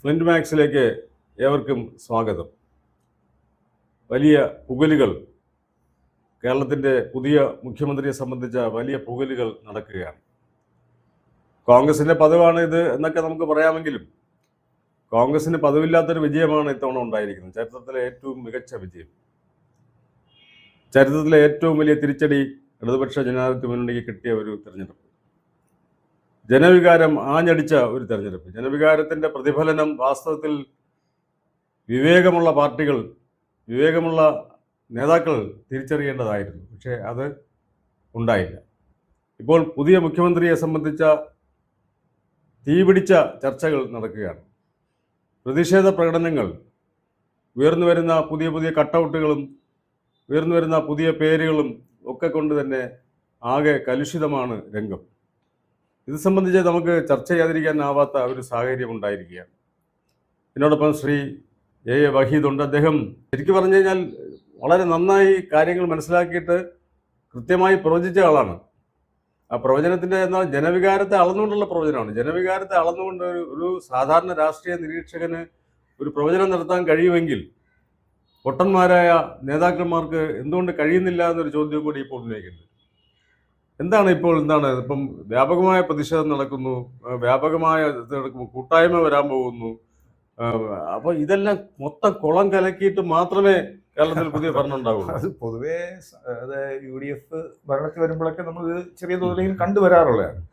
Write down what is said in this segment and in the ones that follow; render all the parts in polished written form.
Flint മാക്സിലേക്ക് ഏവർക്കും സ്വാഗതം. വലിയ പുകലുകൾ, കേരളത്തിൻ്റെ പുതിയ മുഖ്യമന്ത്രിയെ സംബന്ധിച്ച വലിയ പുകലുകൾ നടക്കുകയാണ്. കോൺഗ്രസിൻ്റെ പതിവാണ് ഇത് എന്നൊക്കെ നമുക്ക് പറയാമെങ്കിലും കോൺഗ്രസിന് പതിവില്ലാത്തൊരു വിജയമാണ് ഇത്തവണ ഉണ്ടായിരിക്കുന്നത്. ചരിത്രത്തിലെ ഏറ്റവും മികച്ച വിജയം, ചരിത്രത്തിലെ ഏറ്റവും വലിയ തിരിച്ചടി ഇടതുപക്ഷ ജനാധിപത്യ മുന്നണിക്ക് കിട്ടിയ ഒരു തെരഞ്ഞെടുപ്പ്. ജനവികാരം ആഞ്ഞടിച്ച ഒരു തെരഞ്ഞെടുപ്പ്. ജനവികാരത്തിൻ്റെ പ്രതിഫലനം വാസ്തവത്തിൽ വിവേകമുള്ള പാർട്ടികൾ, വിവേകമുള്ള നേതാക്കൾ തിരിച്ചറിയേണ്ടതായിരുന്നു. പക്ഷേ അത് ഉണ്ടായില്ല. ഇപ്പോൾ പുതിയ മുഖ്യമന്ത്രിയെ സംബന്ധിച്ച തീപിടിച്ച ചർച്ചകൾ നടക്കുകയാണ്. പ്രതിഷേധ പ്രകടനങ്ങൾ, ഉയർന്നു വരുന്ന പുതിയ പുതിയ കട്ടൗട്ടുകളും ഉയർന്നു വരുന്ന പുതിയ പേരുകളും ഒക്കെ കൊണ്ട് തന്നെ ആകെ കലുഷിതമാണ് രംഗം. ഇത് സംബന്ധിച്ച് നമുക്ക് ചർച്ച ചെയ്യാതിരിക്കാനാവാത്ത ഒരു സാഹചര്യം ഉണ്ടായിരിക്കുകയാണ്. ഇതിനോടൊപ്പം ശ്രീ എ വഹീദുണ്ട്. അദ്ദേഹം ശരിക്കും പറഞ്ഞു കഴിഞ്ഞാൽ വളരെ നന്നായി കാര്യങ്ങൾ മനസ്സിലാക്കിയിട്ട് കൃത്യമായി പ്രവചിച്ച ആളാണ്. ആ പ്രവചനത്തിൻ്റെ എന്നാൽ ജനവികാരത്തെ അളന്നുകൊണ്ടുള്ള പ്രവചനമാണ്. ജനവികാരത്തെ അളന്നുകൊണ്ട് ഒരു സാധാരണ രാഷ്ട്രീയ നിരീക്ഷകന് ഒരു പ്രവചനം നടത്താൻ കഴിയുമെങ്കിൽ പൊട്ടന്മാരായ നേതാക്കന്മാർക്ക് എന്തുകൊണ്ട് കഴിയുന്നില്ല എന്നൊരു ചോദ്യം കൂടി ഇപ്പോൾ ഉന്നയിക്കുന്നുണ്ട്. എന്താണ് ഇപ്പം വ്യാപകമായ പ്രതിഷേധം നടക്കുന്നു, വ്യാപകമായ ഇത് നടക്കുമ്പോൾ കൂട്ടായ്മ വരാൻ പോകുന്നു. അപ്പോൾ ഇതെല്ലാം മൊത്തം കുളം കലക്കിയിട്ട് മാത്രമേ കേരളത്തിൽ പുതിയ ഭരണം ഉണ്ടാവുള്ളൂ. അത് പൊതുവേ UDF ഭരണത്തിൽ വരുമ്പോഴൊക്കെ നമ്മൾ ചെറിയ തോതിലെങ്കിലും കണ്ടുവരാറുള്ളതാണ്.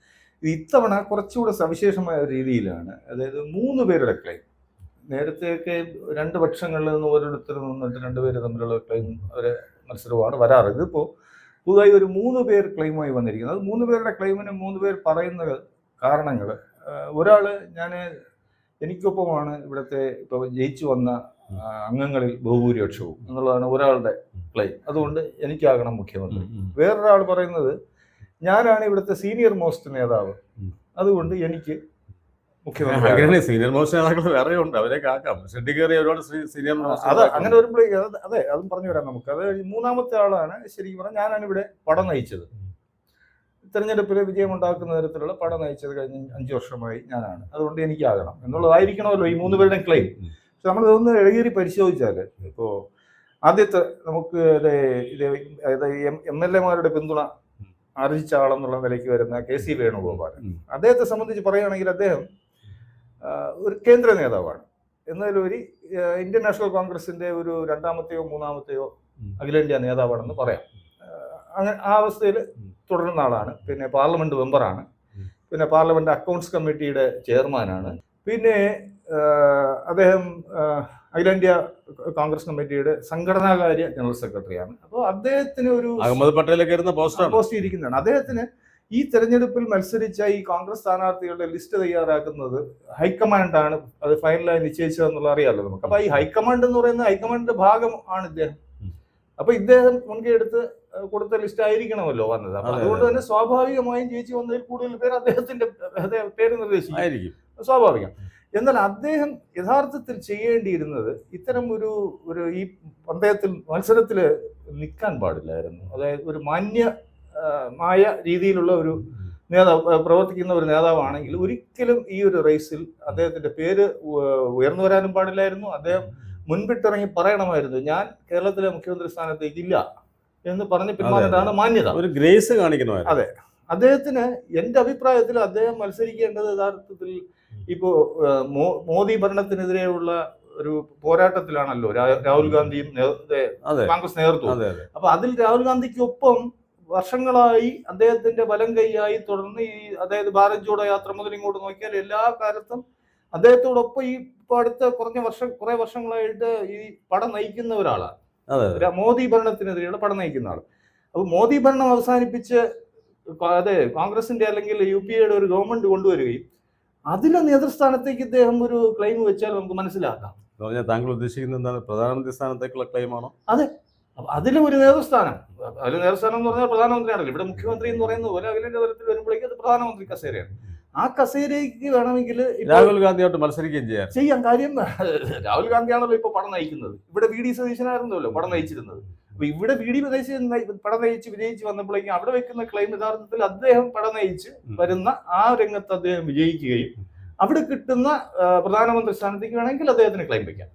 ഇത്തവണ കുറച്ചുകൂടെ സവിശേഷമായ രീതിയിലാണ്. അതായത് 3 പേരുടെ ക്ലെയിം. നേരത്തെയൊക്കെ 2 പക്ഷങ്ങളിൽ നിന്ന് ഓരോരുത്തർ നിന്നിട്ട് 2 പേര് തമ്മിലുള്ള ക്ലെയിം ഒരു മത്സരമാണ് വരാറ്. ഇതിപ്പോൾ പുതുതായി ഒരു 3 പേർ ക്ലെയിമായി വന്നിരിക്കുന്നത്. അത് 3 പേരുടെ ക്ലെയിമിന് 3 പേർ പറയുന്ന കാരണങ്ങൾ. ഒരാൾ എനിക്കൊപ്പമാണ് ഇവിടുത്തെ ഇപ്പോൾ ജയിച്ചു വന്ന അംഗങ്ങളിൽ ബഹുഭൂരിപക്ഷവും എന്നുള്ളതാണ് ഒരാളുടെ ക്ലെയിം. അതുകൊണ്ട് എനിക്കാകണം മുഖ്യമന്ത്രി. വേറൊരാൾ പറയുന്നത് ഞാനാണ് ഇവിടുത്തെ സീനിയർ മോസ്റ്റ് നേതാവ്, അതുകൊണ്ട് എനിക്ക് മുഖ്യമന്ത്രി. സീനിയർ മോസ്റ്റ് നേതാക്കൾ വേറെ ഉണ്ട്, അവരെ കാക്കാം. അത് അങ്ങനെ വരുമ്പോഴേക്ക് അതെ, അതും പറഞ്ഞു വരാം നമുക്ക്. അത് 3ാമത്തെ ആളാണ് ശരിക്കും പറഞ്ഞാൽ ഞാനാണ് ഇവിടെ പടം നയിച്ചത്, തെരഞ്ഞെടുപ്പിൽ വിജയം ഉണ്ടാക്കുന്ന തരത്തിലുള്ള പടം നയിച്ചത് കഴിഞ്ഞ 5 വർഷമായി ഞാനാണ്, അതുകൊണ്ട് എനിക്കാകണം എന്നുള്ളതായിരിക്കണമല്ലോ ഈ 3 പേരുടെയും ക്ലെയിം. പക്ഷെ നമ്മളിതൊന്ന് ഇഴകേറി പരിശോധിച്ചാൽ ഇപ്പോൾ ആദ്യത്തെ നമുക്ക് MLA മാരുടെ പിന്തുണ ആർജിച്ച ആളെന്നുള്ള നിലയ്ക്ക് വരുന്ന KC വേണുഗോപാൽ, അദ്ദേഹത്തെ സംബന്ധിച്ച് പറയുകയാണെങ്കിൽ അദ്ദേഹം ഒരു കേന്ദ്ര നേതാവാണ്. എന്നാലുപരി ഇന്ത്യൻ നാഷണൽ കോൺഗ്രസിന്റെ ഒരു 2ാമത്തെയോ 3ാമത്തെയോ അഖിലേന്ത്യാ നേതാവാണെന്ന് പറയാം. അങ്ങനെ ആ അവസ്ഥയിൽ തുടരുന്ന ആളാണ്. പിന്നെ പാർലമെന്റ് മെമ്പറാണ്, പിന്നെ പാർലമെന്റ് അക്കൗണ്ട്സ് കമ്മിറ്റിയുടെ ചെയർമാനാണ്, പിന്നെ അദ്ദേഹം അഖിലേന്ത്യാ കോൺഗ്രസ് കമ്മിറ്റിയുടെ സംഘടനാകാര്യ ജനറൽ സെക്രട്ടറിയാണ്. അപ്പോൾ അദ്ദേഹത്തിന് ഒരു അഹമ്മദ് പട്ടേലൊക്കെ പോസ്റ്റ് ഇരിക്കുന്നതാണ്. അദ്ദേഹത്തിന് ഈ തെരഞ്ഞെടുപ്പിൽ മത്സരിച്ച ഈ കോൺഗ്രസ് സ്ഥാനാർത്ഥികളുടെ ലിസ്റ്റ് തയ്യാറാക്കുന്നത് ഹൈക്കമാൻഡാണ്. അത് ഫൈനലായി നിശ്ചയിച്ചതെന്നുള്ള അറിയാമല്ലോ നമുക്ക്. അപ്പൊ ഈ ഹൈക്കമാൻഡ് എന്ന് പറയുന്ന ഹൈക്കമാൻഡിന്റെ ഭാഗം ആണ് ഇദ്ദേഹം. അപ്പൊ ഇദ്ദേഹം മുൻകൈ എടുത്ത് കൊടുത്ത ലിസ്റ്റ് ആയിരിക്കണമല്ലോ വന്നത്. അപ്പൊ അതുകൊണ്ട് തന്നെ സ്വാഭാവികമായും ജയിച്ചു വന്നതിൽ കൂടുതൽ പേര് അദ്ദേഹത്തിന്റെ പേര് നിർദ്ദേശിക്കും, സ്വാഭാവികം. എന്നാൽ അദ്ദേഹം യഥാർത്ഥത്തിൽ ചെയ്യേണ്ടിയിരുന്നത് ഇത്തരം ഒരു ഈ മത്സരത്തിൽ നിൽക്കാൻ പാടില്ലായിരുന്നു. അതായത് ഒരു മാന്യമായ രീതിയിലുള്ള ഒരു നേതാവ്, പ്രവർത്തിക്കുന്ന ഒരു നേതാവാണെങ്കിൽ ഒരിക്കലും ഈ ഒരു റേസിൽ അദ്ദേഹത്തിന്റെ പേര് ഉയർന്നു വരാനും പാടില്ലായിരുന്നു. അദ്ദേഹം മുൻപിട്ടിറങ്ങി പറയണമായിരുന്നു ഞാൻ കേരളത്തിലെ മുഖ്യമന്ത്രി സ്ഥാനത്തേക്ക് ഇല്ല എന്ന് പറഞ്ഞ് പിന്മാറേണ്ടതാണ് മാന്യത, ഒരു ഗ്രേസ് കാണിക്കണമായിരുന്നു. അതെ, അദ്ദേഹത്തിന് എന്റെ അഭിപ്രായത്തിൽ അദ്ദേഹം മത്സരിക്കേണ്ടത് യഥാർത്ഥത്തിൽ ഇപ്പോ മോദി ഭരണത്തിനെതിരെയുള്ള ഒരു പോരാട്ടത്തിലാണല്ലോ രാഹുൽ ഗാന്ധിയും കോൺഗ്രസ് നേതൃത്വം. അപ്പൊ അതിൽ രാഹുൽ ഗാന്ധിക്കൊപ്പം വർഷങ്ങളായി അദ്ദേഹത്തിന്റെ വലം കൈയായി തുടർന്ന് അതായത് ഭാരത് ജോഡോ യാത്ര മുതൽ ഇങ്ങോട്ട് നോക്കിയാൽ എല്ലാ കാലത്തും അദ്ദേഹത്തോടൊപ്പം ഈ അടുത്ത കുറെ വർഷങ്ങളായിട്ട് ഈ പടം നയിക്കുന്ന ഒരാളാണ്. മോദി ഭരണത്തിനെതിരെയുള്ള പടം നയിക്കുന്ന ആൾ. അപ്പൊ മോദി ഭരണം അവസാനിപ്പിച്ച് കോൺഗ്രസിന്റെ അല്ലെങ്കിൽ UPA യുടെ ഒരു ഗവൺമെന്റ് കൊണ്ടുവരികയും അതിലെ നേതൃസ്ഥാനത്തേക്ക് ഇദ്ദേഹം ഒരു ക്ലെയിം വെച്ചാൽ നമുക്ക് മനസ്സിലാക്കാം. താങ്കൾ ഉദ്ദേശിക്കുന്നത് എന്താണ്? പ്രധാനമന്ത്രി സ്ഥാനത്തേക്കുള്ള ക്ലെയിമാണോ? അതെ, അതിലും ഒരു നേതൃസ്ഥാനം. നേതൃസ്ഥാനം എന്ന് പറഞ്ഞാൽ പ്രധാനമന്ത്രിയാണല്ലോ. ഇവിടെ മുഖ്യമന്ത്രി എന്ന് പറയുന്ന പോലെ അഖിലേന്ത്യാ തലത്തിൽ വരുമ്പോഴേക്കും അത് പ്രധാനമന്ത്രി കസേരയാണ്. ആ കസേരയ്ക്ക് വേണമെങ്കിൽ രാഹുൽ ഗാന്ധിയായിട്ട് മത്സരിക്കുകയും ചെയ്യാം. കാര്യം രാഹുൽ ഗാന്ധിയാണല്ലോ ഇപ്പൊ പടം നയിക്കുന്നത്. ഇവിടെ VD സതീശനായിരുന്നല്ലോ പടം നയിച്ചിരുന്നത്. അപ്പൊ ഇവിടെ VD പടം നയിച്ച് വിജയിച്ച് വന്നപ്പോഴേക്കും അവിടെ വെക്കുന്ന ക്ലെയിം യഥാർത്ഥത്തിൽ അദ്ദേഹം പടം നയിച്ച് വരുന്ന ആ രംഗത്ത് അദ്ദേഹം വിജയിക്കുകയും അവിടെ കിട്ടുന്ന പ്രധാനമന്ത്രി സ്ഥാനത്തേക്ക് വേണമെങ്കിൽ അദ്ദേഹത്തിന് ക്ലെയിം വയ്ക്കാം.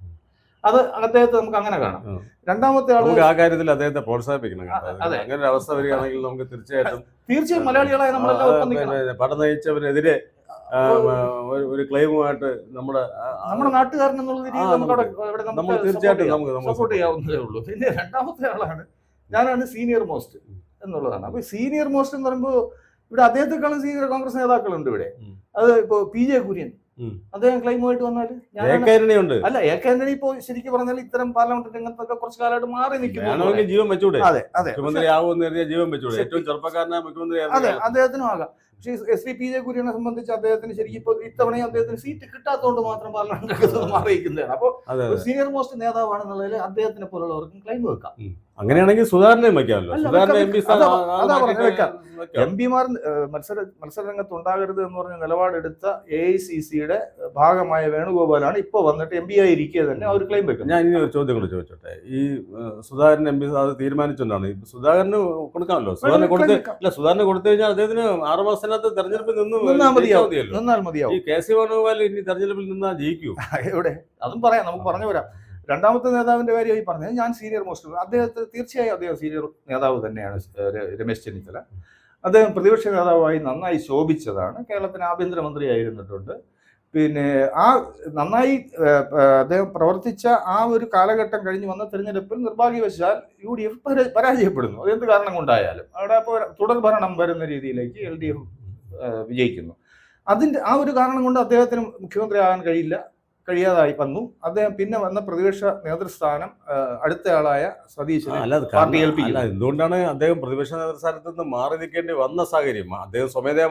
അത് അദ്ദേഹത്തെ നമുക്ക് അങ്ങനെ കാണാം. രണ്ടാമത്തെ ആള് ആ കാര്യത്തിൽ അദ്ദേഹത്തെ പ്രോത്സാഹിപ്പിക്കണം. അങ്ങനെ ഒരു അവസ്ഥ വരികയാണെങ്കിൽ നമുക്ക് തീർച്ചയായും മലയാളികളായ നമ്മളെല്ലാം പടം നയിച്ചവരെതിരെ ഒരു ക്ലെയിമുമായിട്ട് നമ്മുടെ നാട്ടുകാരൻ എന്നുള്ള രീതിയിൽ നമ്മൾ തീർച്ചയായിട്ടും സപ്പോർട്ട് ചെയ്യാവുന്നതേ ഉള്ളൂ. പിന്നെ രണ്ടാമത്തെ ആളാണ് ഞാനാണ് സീനിയർ മോസ്റ്റ് എന്നുള്ളതാണ്. അപ്പൊ സീനിയർ മോസ്റ്റ് എന്ന് പറയുമ്പോൾ ഇവിടെ അദ്ദേഹത്തെക്കാളും സീനിയർ കോൺഗ്രസ് നേതാക്കളുണ്ട് ഇവിടെ. അത് ഇപ്പൊ PJ കുര്യൻ അദ്ദേഹം ക്ലെയിമുമായിട്ട് വന്നാല് അല്ല എ കെ ആന്റണി ഇപ്പോ ശരിക്കും പറഞ്ഞാൽ ഇത്തരം പാർലമെന്റ് രംഗത്തൊക്കെ കുറച്ച് കാലമായിട്ട് മാറി നിൽക്കുന്നു. ജീവൻ വെച്ചൂടെ? അതെ അതെ ജീവൻ വെച്ചൂടെ? ഏറ്റവും ചെറുപ്പക്കാരനായ മുഖ്യമന്ത്രി അതെ അദ്ദേഹത്തിനും ആകാം. പക്ഷേ PJ കുര്യനെ സംബന്ധിച്ച് അദ്ദേഹത്തിന് ശരിക്കും ഇപ്പൊ ഇത്തവണയും അദ്ദേഹത്തിന് സീറ്റ് കിട്ടാത്തതുകൊണ്ട് മാത്രം പാർലമെന്റ് രംഗത്ത് മാറിയിരിക്കുന്നതാണ്. അപ്പോൾ സീനിയർ മോസ്റ്റ് നേതാവാണെന്നുള്ളതിൽ അദ്ദേഹത്തിനെ പോലുള്ളവർക്കും ക്ലെയിം വെക്കാം. അങ്ങനെയാണെങ്കിൽ സുധാകരനെയും വെക്കാമല്ലോ. MP-മാർ മത്സര രംഗത്ത് ഉണ്ടാകരുത് എന്ന് പറഞ്ഞ നിലപാടെടുത്ത AICC-യുടെ ഭാഗമായ വേണുഗോപാലാണ് ഇപ്പൊ വന്നിട്ട് MP ആയിരിക്കുക തന്നെ അവർ ക്ലെയിം വെക്കും. ഞാൻ ഇനി ഒരു ചോദ്യം കൂടെ ചോദിച്ചോട്ടെ. ഈ സുധാകരൻ MP അത് തീരുമാനിച്ചുകൊണ്ടാണ് സുധാകരന് കൊടുക്കാമല്ലോ. സുധാകരന് കൊടുത്തു കഴിഞ്ഞാൽ അദ്ദേഹത്തിന് 6 മാസത്തിനകത്ത് തെരഞ്ഞെടുപ്പിൽ നിന്നാൽ മതിയാവും. ഈ KC വേണുഗോപാൽ ഇനി തെരഞ്ഞെടുപ്പിൽ നിന്നാൽ ജയിക്കൂ? എവിടെ? അതും പറയാം, നമുക്ക് പറഞ്ഞു വരാം. രണ്ടാമത്തെ നേതാവിന്റെ കാര്യമായി പറഞ്ഞത് ഞാൻ സീനിയർ മോസ്റ്റ്. അദ്ദേഹത്തെ തീർച്ചയായും അദ്ദേഹം സീനിയർ നേതാവ് തന്നെയാണ് രമേശ് ചെന്നിത്തല. അദ്ദേഹം പ്രതിപക്ഷ നേതാവായി നന്നായി ശോഭിച്ചതാണ്. കേരളത്തിന് ആഭ്യന്തരമന്ത്രി ആയിരുന്നിട്ടുണ്ട്. പിന്നെ ആ നന്നായി അദ്ദേഹം പ്രവർത്തിച്ച ആ ഒരു കാലഘട്ടം കഴിഞ്ഞ് വന്ന തെരഞ്ഞെടുപ്പിൽ നിർഭാഗ്യവശാൽ UDF പരാജയപ്പെടുന്നു. അതെന്ത് കാരണം കൊണ്ടായാലും അവിടെ അപ്പോൾ തുടർ ഭരണം വരുന്ന രീതിയിലേക്ക് LDF വിജയിക്കുന്നു. അതിന്റെ ആ ഒരു കാരണം കൊണ്ട് അദ്ദേഹത്തിന് മുഖ്യമന്ത്രി ആകാൻ കഴിയാതായി വന്നു. അദ്ദേഹം പിന്നെ വന്ന പ്രതിപക്ഷ നേതൃസ്ഥാനം അടുത്തയാളായ സതീശനെ എന്തുകൊണ്ടാണ് അദ്ദേഹം പ്രതിപക്ഷ നേതൃസ്ഥാനത്ത് നിന്ന് മാറി നിൽക്കേണ്ടി വന്ന സാഹചര്യം? അദ്ദേഹം സ്വമേധയാ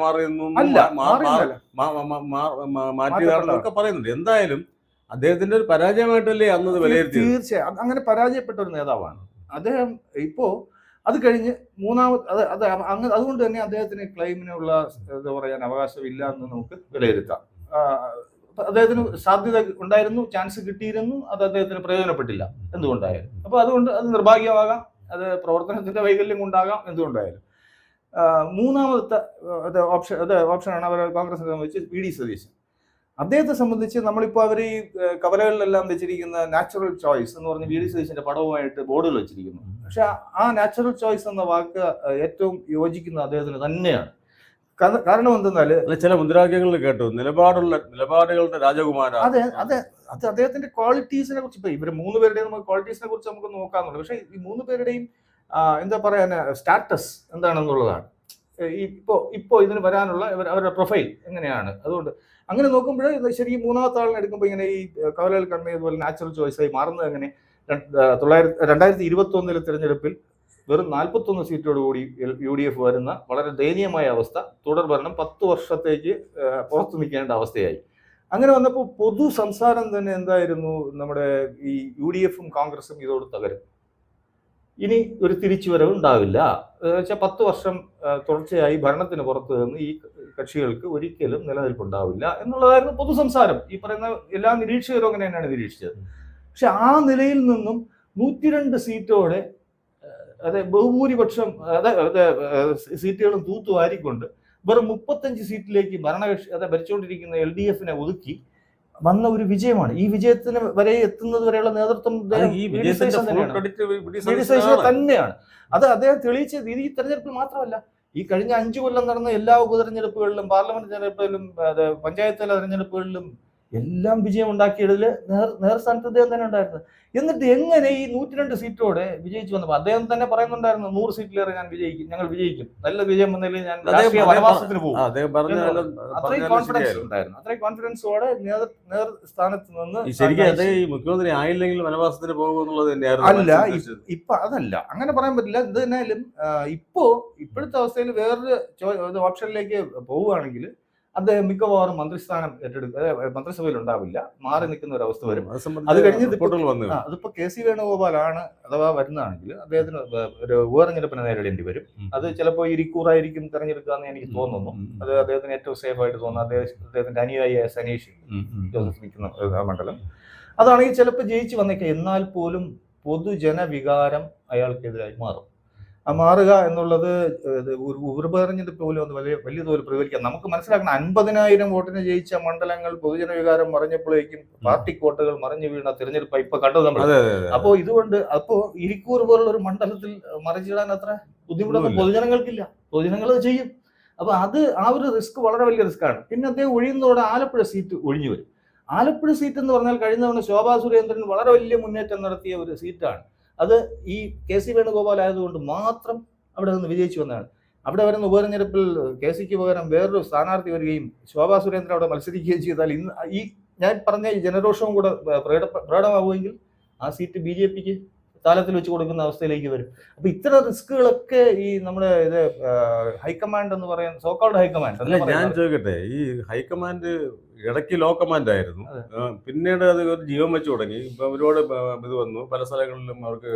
മാറ്റിയതാണെന്നൊക്കെ പറയുന്നുണ്ട്. എന്തായാലും അദ്ദേഹത്തിന്റെ ഒരു പരാജയമായിട്ടല്ലേ അന്നത് വിലയിരുത്തി? തീർച്ചയായും അങ്ങനെ പരാജയപ്പെട്ട ഒരു നേതാവാണ് അദ്ദേഹം. ഇപ്പോ അത് കഴിഞ്ഞ് അതുകൊണ്ട് തന്നെ അദ്ദേഹത്തിന് ക്ലെയിമിനുള്ള എന്താ പറയാൻ അവകാശമില്ല എന്ന് നമുക്ക് വിലയിരുത്താം. അദ്ദേഹത്തിന് സാധ്യത ഉണ്ടായിരുന്നു, ചാൻസ് കിട്ടിയിരുന്നു, അത് അദ്ദേഹത്തിന് പ്രയോജനപ്പെട്ടില്ല എന്തുകൊണ്ടായാലും. അപ്പൊ അതുകൊണ്ട് അത് നിർഭാഗ്യമാകാം, അത് പ്രവർത്തനത്തിന്റെ വൈകല്യം കൊണ്ടാകാം, എന്തുകൊണ്ടായാലും. മൂന്നാമത്തെ ഓപ്ഷനാണ് അവർ കോൺഗ്രസിനെ സംബന്ധിച്ച് VD സതീശൻ. അദ്ദേഹത്തെ സംബന്ധിച്ച് നമ്മളിപ്പോൾ അവർ ഈ കവലകളിലെല്ലാം വെച്ചിരിക്കുന്ന നാച്ചുറൽ ചോയ്സ് എന്ന് പറഞ്ഞ് VD സതീശന്റെ പടവുമായിട്ട് ബോർഡുകൾ വെച്ചിരിക്കുന്നു. പക്ഷെ ആ നാച്ചുറൽ ചോയ്സ് എന്ന വാക്ക് ഏറ്റവും യോജിക്കുന്ന അദ്ദേഹത്തിന് തന്നെയാണ്. കാരണം എന്തെന്നാല് ചില മുദ്രാവാക്യങ്ങളിൽ കേട്ടു നിലപാടുകളുടെ രാജകുമാര. അതെ അതെ അത് അദ്ദേഹത്തിന്റെ ക്വാളിറ്റീസിനെ കുറിച്ച് ഇപ്പൊ ഇവര് 3 പേരുടെയും നമുക്ക് ക്വാളിറ്റീസിനെ കുറിച്ച് നമുക്ക് നോക്കാന്നുള്ളൂ. പക്ഷെ ഈ 3 പേരുടെയും എന്താ പറയാ സ്റ്റാറ്റസ് എന്താണെന്നുള്ളതാണ്. ഇപ്പോ ഇതിന് വരാനുള്ള അവരുടെ പ്രൊഫൈൽ എങ്ങനെയാണ്. അതുകൊണ്ട് അങ്ങനെ നോക്കുമ്പോൾ ശരിക്കും മൂന്നാമത്തെ ആളിനെ എടുക്കുമ്പോൾ ഇങ്ങനെ ഈ കവലയിൽ കണ്ടതുപോലെ നാച്ചുറൽ ചോയ്സ് ആയി മാറുന്നത് എങ്ങനെ 2021 തിരഞ്ഞെടുപ്പിൽ വെറും 41 സീറ്റോടുകൂടി UDF വരുന്ന വളരെ ദയനീയമായ അവസ്ഥ, തുടർ ഭരണം 10 വർഷത്തേക്ക് പുറത്തു നിൽക്കേണ്ട അവസ്ഥയായി. അങ്ങനെ വന്നപ്പോൾ പൊതു സംസാരം തന്നെ എന്തായിരുന്നു? നമ്മുടെ ഈ UDF-ഉം കോൺഗ്രസും ഇതോട് തകരും, ഇനി ഒരു തിരിച്ചുവരവ് ഉണ്ടാവില്ല. വെച്ചാൽ 10 വർഷം തുടർച്ചയായി ഭരണത്തിന് പുറത്തു നിന്ന് ഈ കക്ഷികൾക്ക് ഒരിക്കലും നിലനിൽപ്പുണ്ടാവില്ല എന്നുള്ളതായിരുന്നു പൊതു സംസാരം. ഈ പറയുന്ന എല്ലാ നിരീക്ഷകരും അങ്ങനെ തന്നെയാണ് നിരീക്ഷിച്ചത്. പക്ഷെ ആ നിലയിൽ നിന്നും 102 സീറ്റോടെ ബഹുഭൂരിപക്ഷം സീറ്റുകളും തൂത്തുവാരിക്കൊണ്ട് വെറും 35 സീറ്റിലേക്ക് ഭരണകക്ഷി ഭരിച്ചുകൊണ്ടിരിക്കുന്ന LDF-നെ ഒതുക്കി വന്ന ഒരു വിജയമാണ്. ഈ വിജയത്തിന് വരെ എത്തുന്നത് വരെയുള്ള നേതൃത്വം തന്നെയാണ്. അത് അദ്ദേഹം തെളിയിച്ചത് ഈ തെരഞ്ഞെടുപ്പിൽ മാത്രമല്ല, ഈ കഴിഞ്ഞ 5 കൊല്ലം നടന്ന എല്ലാ ഉപതെരഞ്ഞെടുപ്പുകളിലും, പാർലമെന്റ് തെരഞ്ഞെടുപ്പുകളിലും, പഞ്ചായത്ത് തല തെരഞ്ഞെടുപ്പുകളിലും എല്ലാം വിജയം ഉണ്ടാക്കിയതിൽ നേതൃസ്ഥാനത്ത് അദ്ദേഹം തന്നെ ഉണ്ടായിരുന്നത്. എന്നിട്ട് എങ്ങനെ ഈ 102 സീറ്റോടെ വിജയിച്ചു വന്നപ്പോൾ അദ്ദേഹം തന്നെ പറയുന്നുണ്ടായിരുന്നു 100 സീറ്റിലേറെ ഞങ്ങൾ വിജയിക്കും, നല്ല വിജയം വന്നതിൽ ഞാൻ വനവാസത്തിന് പോകും. അത്രയും കോൺഫിഡൻസ് ഉണ്ടായിരുന്നു. അത്രയും കോൺഫിഡൻസോടെ നേതൃസ്ഥാനത്ത് നിന്ന് മുഖ്യമന്ത്രി ആയില്ലെങ്കിൽ വനവാസത്തിന് പോകുമെന്നുള്ളത് അല്ല. ഇപ്പൊ അതല്ല, അങ്ങനെ പറയാൻ പറ്റില്ല. ഇത് തന്നെയാലും ഇപ്പോഴത്തെ അവസ്ഥയിൽ വേറൊരു ഓപ്ഷനിലേക്ക് പോവുകയാണെങ്കിൽ അദ്ദേഹം മിക്കവാറും മന്ത്രിസ്ഥാനം മന്ത്രിസഭയിൽ ഉണ്ടാവില്ല, മാറി നിൽക്കുന്ന ഒരു അവസ്ഥ വരും. അത് കഴിഞ്ഞ് അതിപ്പോ KC വേണുഗോപാലാണ് അഥവാ വരുന്നതാണെങ്കിൽ അദ്ദേഹത്തിന് ഒരു ഉപതെരഞ്ഞെടുപ്പിനെ നേരിടേണ്ടി വരും. അത് ചിലപ്പോൾ ഇരിക്കൂറായിരിക്കും തെരഞ്ഞെടുക്കുക എന്ന് എനിക്ക് തോന്നുന്നു. അത് അദ്ദേഹത്തിന് ഏറ്റവും സേഫ് ആയിട്ട് തോന്നുന്നു. അദ്ദേഹത്തിന്റെ അനുയായിയായ സനീഷ് ജോസഫ് നിൽക്കുന്ന മണ്ഡലം അതാണെങ്കിൽ ചിലപ്പോൾ ജയിച്ചു വന്നേക്കാം. എന്നാൽ പോലും പൊതുജനവികാരം അയാൾക്കെതിരായി മാറും. മാറുക എന്നുള്ളത് ഒരു ഉപതെരഞ്ഞെടുപ്പ് പോലും ഒന്ന് വലിയ തോതിൽ പ്രതികരിക്കാം. നമുക്ക് മനസ്സിലാക്കണം, 50,000 വോട്ടിന് ജയിച്ച മണ്ഡലങ്ങൾ പൊതുജന വികാരം മറിഞ്ഞപ്പോഴേക്കും പാർട്ടി കോട്ടകൾ മറിഞ്ഞു വീണ തിരഞ്ഞെടുപ്പ് ഇപ്പൊ കണ്ടത് നമ്മൾ. അപ്പോ ഇതുകൊണ്ട് ഇരിക്കൂർ പോലുള്ള ഒരു മണ്ഡലത്തിൽ മറിച്ചിടാൻ അത്ര ബുദ്ധിമുട്ടൊന്നും പൊതുജനങ്ങൾക്കില്ല. പൊതുജനങ്ങൾ അത് ചെയ്യും. അപ്പൊ ആ ഒരു റിസ്ക് വളരെ വലിയ റിസ്ക്കാണ്. പിന്നെ അദ്ദേഹം ഒഴിയുന്നതോടെ ആലപ്പുഴ സീറ്റ് ഒഴിഞ്ഞു വരും. ആലപ്പുഴ സീറ്റ് എന്ന് പറഞ്ഞാൽ കഴിഞ്ഞ തവണ ശോഭാ സുരേന്ദ്രൻ വളരെ വലിയ മുന്നേറ്റം നടത്തിയ ഒരു സീറ്റാണ്. അത് ഈ KC വേണുഗോപാൽ ആയതുകൊണ്ട് മാത്രം അവിടെ നിന്ന് വിജയിച്ചു വന്നതാണ്. അവിടെ വരുന്ന ഉപതെരഞ്ഞെടുപ്പിൽ KCക്ക് പകരം വേറൊരു സ്ഥാനാർത്ഥി വരികയും ശോഭാ സുരേന്ദ്രൻ അവിടെ മത്സരിക്കുകയും ചെയ്താൽ ഇന്ന് ഈ ഞാൻ പറഞ്ഞ ഈ ജനരോഷവും കൂടെ പ്രകടമാവുമെങ്കിൽ ആ സീറ്റ് BJPക്ക് താലത്തിൽ വെച്ച് കൊടുക്കുന്ന അവസ്ഥയിലേക്ക് വരും. അപ്പൊ ഇത്തരം റിസ്കുകളൊക്കെ ഈ നമ്മുടെ ഹൈക്കമാൻഡ് എന്ന് പറയാൻ സോക്കോൾഡ് ഹൈക്കമാൻഡ്. ഞാൻ ചോദിക്കട്ടെ, ഈ ഹൈക്കമാൻഡ് ഇടയ്ക്ക് ലോ കമാൻഡ് ആയിരുന്നു, പിന്നീട് അത് ഒരു ജീവൻ വെച്ച് തുടങ്ങി. ഇപ്പൊ ഒരുപാട് ഇത് വന്നു, പല സ്ഥലങ്ങളിലും അവർക്ക്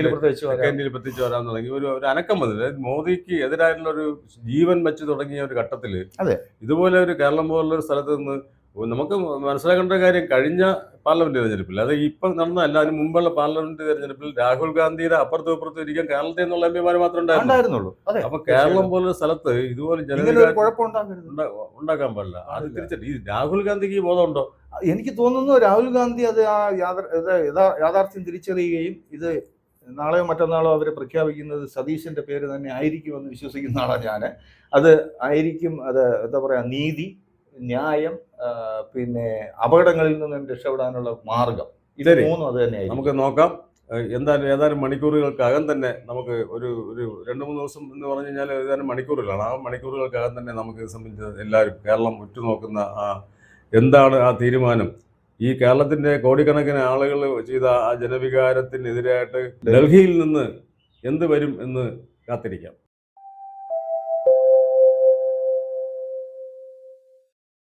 പ്രത്യേകിച്ച് വരാൻ തുടങ്ങി. ഒരു അനക്കം വന്നില്ല. മോദിക്ക് എതിരായിട്ടുള്ള ഒരു ജീവൻ വെച്ച് തുടങ്ങിയ ഒരു ഘട്ടത്തില് ഇതുപോലെ ഒരു കേരളം പോലുള്ള ഒരു സ്ഥലത്ത് നിന്ന് നമുക്ക് മനസ്സിലാക്കേണ്ട കാര്യം, കഴിഞ്ഞ പാർലമെന്റ് തെരഞ്ഞെടുപ്പിൽ, അത് ഇപ്പം നടന്നതല്ല, അതിന് മുമ്പുള്ള പാർലമെന്റ് തെരഞ്ഞെടുപ്പിൽ രാഹുൽ ഗാന്ധിയുടെ അപ്പുറത്തും ഇപ്പുറത്തും ഇരിക്കാൻ കേരളത്തിൽ നിന്നുള്ള MP മാത്രമേ ഉണ്ടായിരുന്നുള്ളൂ. അപ്പൊ കേരളം പോലൊരു സ്ഥലത്ത് ഇതുപോലെ ഉണ്ടാക്കാൻ പാടില്ല. അത് തിരിച്ചിട്ട് ഈ രാഹുൽ ഗാന്ധിക്ക് ബോധമുണ്ടോ? എനിക്ക് തോന്നുന്നു രാഹുൽ ഗാന്ധി അത് ആ യാഥാർത്ഥ്യം തിരിച്ചറിയുകയും ഇത് നാളെയോ മറ്റന്നാളോ അവരെ പ്രഖ്യാപിക്കുന്നത് സതീശന്റെ പേര് തന്നെ ആയിരിക്കുമെന്ന് വിശ്വസിക്കുന്ന ആളാണ് ഞാൻ. അത് ആയിരിക്കും, അത് എന്താ പറയാ, നീതി, ന്യായം, പിന്നെ അപകടങ്ങളിൽ നിന്ന് രക്ഷപ്പെടാനുള്ള മാർഗം, ഇത് മൂന്നും അത് തന്നെ. നമുക്ക് നോക്കാം. ഏതാനും മണിക്കൂറുകൾക്കകം തന്നെ നമുക്ക് ഒരു 2-3 ദിവസം എന്ന് പറഞ്ഞു കഴിഞ്ഞാൽ ഏതാനും മണിക്കൂറുകളാണ്. ആ മണിക്കൂറുകൾക്കകം തന്നെ നമുക്ക് സംബന്ധിച്ച് എല്ലാവരും കേരളം ഉറ്റുനോക്കുന്ന എന്താണ് ആ തീരുമാനം. ഈ കേരളത്തിന്റെ കോടിക്കണക്കിന് ആളുകൾ ചെയ്ത ആ ജനവികാരത്തിനെതിരായിട്ട് ഡൽഹിയിൽ നിന്ന് എന്ത് വരും എന്ന് കാത്തിരിക്കാം.